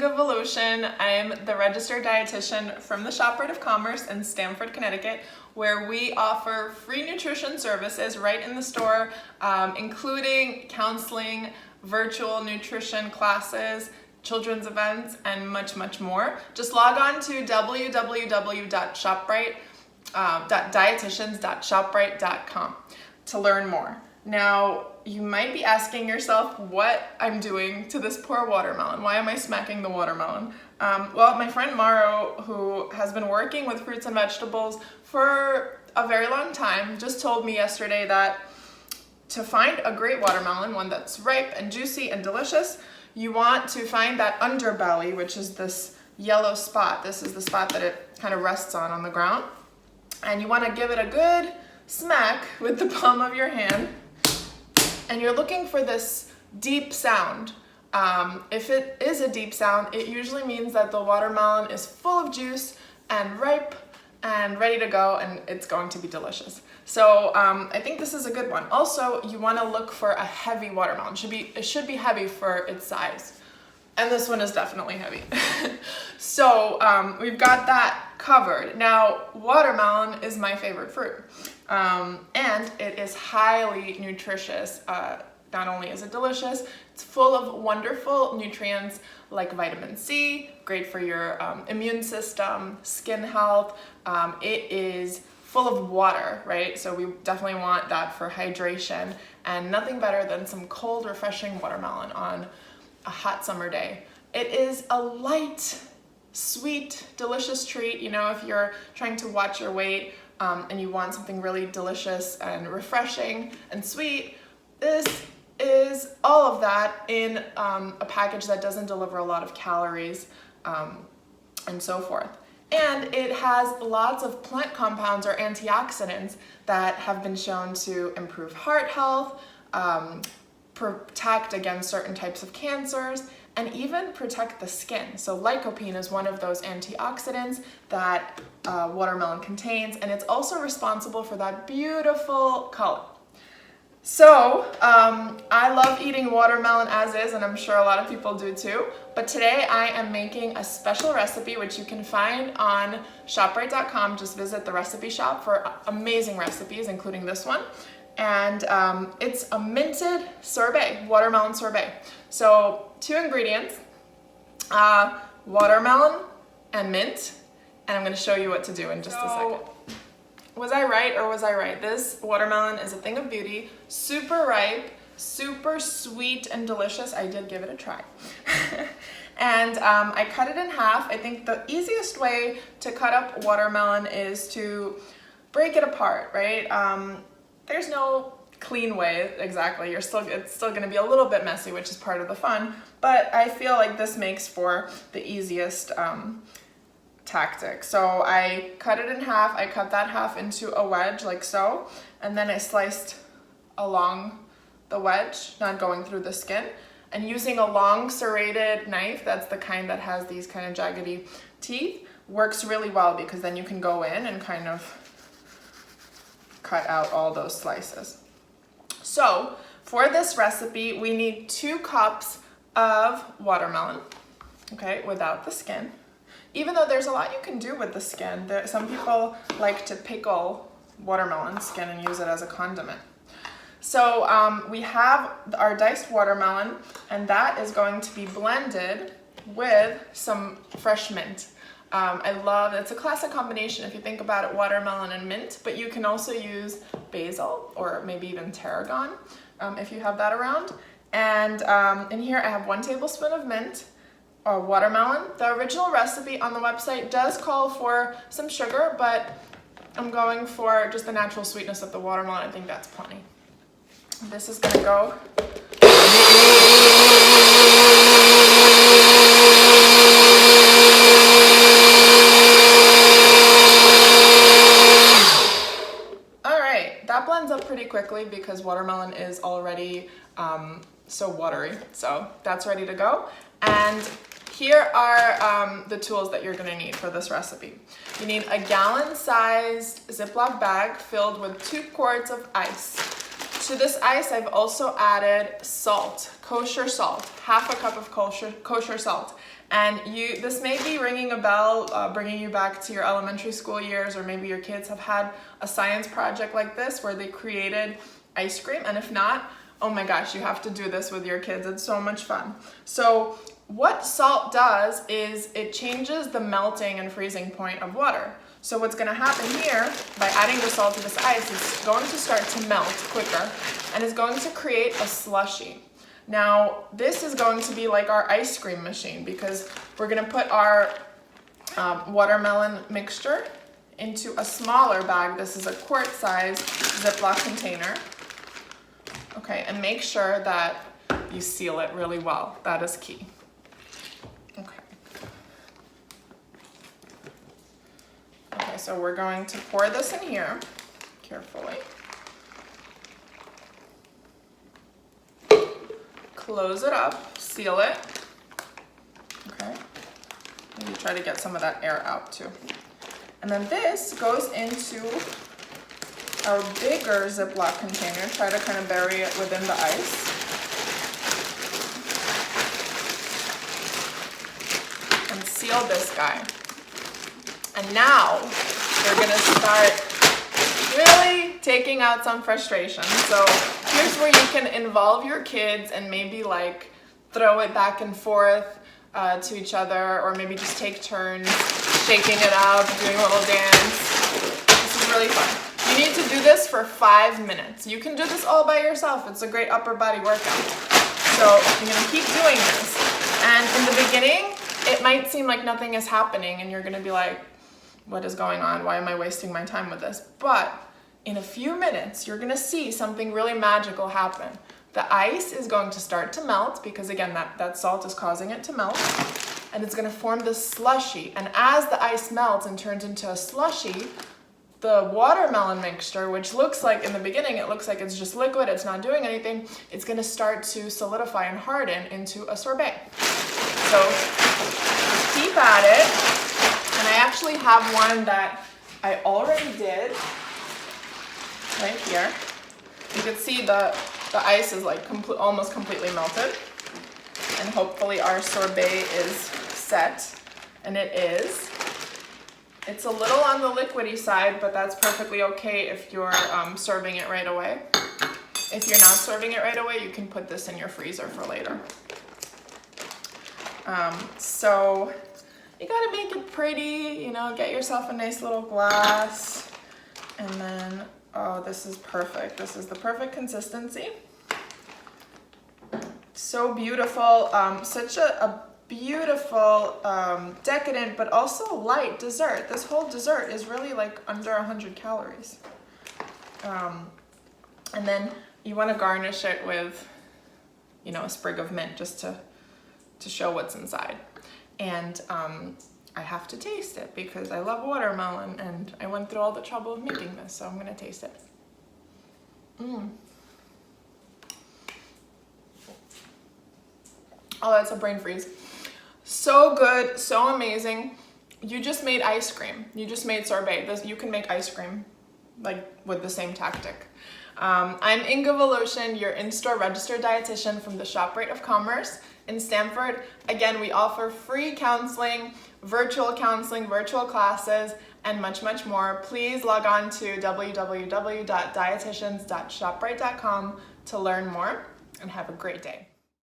Inga. I'm the registered dietitian from the ShopRite of Commerce in Stamford, Connecticut, where we offer free nutrition services right in the store, including counseling, virtual nutrition classes, children's events, and much, much more. Just log on to www.dietitians.shoprite.com to learn more. Now, you might be asking yourself what I'm doing to this poor watermelon. Why am I smacking the watermelon? Well, my friend Mauro, who has been working with fruits and vegetables for a very long time, just told me yesterday that to find a great watermelon, one that's ripe and juicy and delicious, you want to find that underbelly, which is this yellow spot. This is the spot that it kind of rests on the ground. And you want to give it a good smack with the palm of your hand. And you're looking for this deep sound. If it is a deep sound, it usually means that the watermelon is full of juice and ripe and ready to go, and it's going to be delicious. So I think this is a good one. Also, you want to look for a heavy watermelon. It should be heavy for its size. And this one is definitely heavy. So we've got that covered. Now, watermelon is my favorite fruit. And it is highly nutritious. Not only is it delicious, it's full of wonderful nutrients like vitamin C, great for your immune system, skin health. It is full of water, right? So we definitely want that for hydration, and nothing better than some cold, refreshing watermelon on a hot summer day. It is a light, sweet, delicious treat. You know, if you're trying to watch your weight and you want something really delicious and refreshing and sweet, this is all of that in a package that doesn't deliver a lot of calories and so forth. And it has lots of plant compounds or antioxidants that have been shown to improve heart health, protect against certain types of cancers, and even protect the skin. So lycopene is one of those antioxidants that watermelon contains, and it's also responsible for that beautiful color. So I love eating watermelon as is, and I'm sure a lot of people do too. But today I am making a special recipe, which you can find on shoprite.com. Just visit the recipe shop for amazing recipes, including this one. And it's a minted sorbet, watermelon sorbet. So 2 ingredients, watermelon and mint. And I'm going to show you what to do in just a second. Was I right or was I right? This watermelon is a thing of beauty, super ripe, super sweet and delicious. I did give it a try. And I cut it in half. I think the easiest way to cut up watermelon is to break it apart, right? There's no clean way exactly. It's still going to be a little bit messy, which is part of the fun, but I feel like this makes for the easiest tactic. So I cut it in half. I cut that half into a wedge like so, and then I sliced along the wedge, not going through the skin, and using a long serrated knife, that's the kind that has these kind of jaggedy teeth, works really well because then you can go in and kind of cut out all those slices. So for this recipe, we need 2 cups of watermelon, okay, without the skin. Even though there's a lot you can do with the skin, some people like to pickle watermelon skin and use it as a condiment. So we have our diced watermelon, and that is going to be blended with some fresh mint. It's a classic combination if you think about it, watermelon and mint, but you can also use basil or maybe even tarragon if you have that around. And in here I have 1 tablespoon of mint, or watermelon. The original recipe on the website does call for some sugar, but I'm going for just the natural sweetness of the watermelon. I think that's plenty. This is gonna go. All right, that blends up pretty quickly because watermelon is already so watery. So that's ready to go. And here are the tools that you're going to need for this recipe. You need a gallon-sized Ziploc bag filled with 2 quarts of ice. To this ice, I've also added salt, kosher salt, half a cup of kosher salt. And this may be ringing a bell, bringing you back to your elementary school years, or maybe your kids have had a science project like this where they created ice cream. And if not, oh my gosh, you have to do this with your kids. It's so much fun. So what salt does is it changes the melting and freezing point of water. So what's going to happen here, by adding the salt to this ice, it's going to start to melt quicker, and it's going to create a slushy. Now, this is going to be like our ice cream machine, because we're going to put our watermelon mixture into a smaller bag. This is a quart-size Ziploc container. Okay, and make sure that you seal it really well. That is key. Okay, so we're going to pour this in here carefully. Close it up, seal it. Okay, maybe try to get some of that air out too. And then this goes into our bigger Ziploc container. Try to kind of bury it within the ice. And seal this guy. And now we're gonna start really taking out some frustration. So here's where you can involve your kids and maybe like throw it back and forth to each other, or maybe just take turns shaking it up, doing a little dance. This is really fun. You need to do this for 5 minutes. You can do this all by yourself. It's a great upper body workout. So you're gonna keep doing this. And in the beginning, it might seem like nothing is happening and you're gonna be like, what is going on? Why am I wasting my time with this? But in a few minutes, you're gonna see something really magical happen. The ice is going to start to melt, because again, that salt is causing it to melt, and it's gonna form this slushy. And as the ice melts and turns into a slushy, the watermelon mixture, which looks like, in the beginning, it looks like it's just liquid, it's not doing anything, it's gonna start to solidify and harden into a sorbet. So keep at it. And I actually have one that I already did right here. You can see the ice is like almost completely melted. And hopefully our sorbet is set. And it is. It's a little on the liquidy side, but that's perfectly okay if you're serving it right away. If you're not serving it right away, you can put this in your freezer for later. So you gotta make it pretty, you know, get yourself a nice little glass. And then, oh, this is perfect. This is the perfect consistency. So beautiful, such a beautiful, decadent, but also light dessert. This whole dessert is really like under 100 calories. And then you wanna garnish it with, you know, a sprig of mint just to show what's inside. And I have to taste it because I love watermelon and I went through all the trouble of making this, so I'm gonna taste it. Oh, that's a brain freeze. So good, so amazing. You just made ice cream. You just made sorbet. You can make ice cream like with the same tactic. I'm Inga Voloshin, your in-store registered dietitian from the ShopRite of Commerce in Stamford. Again, we offer free counseling, virtual classes, and much, much more. Please log on to www.dietitians.shoprite.com to learn more, and have a great day.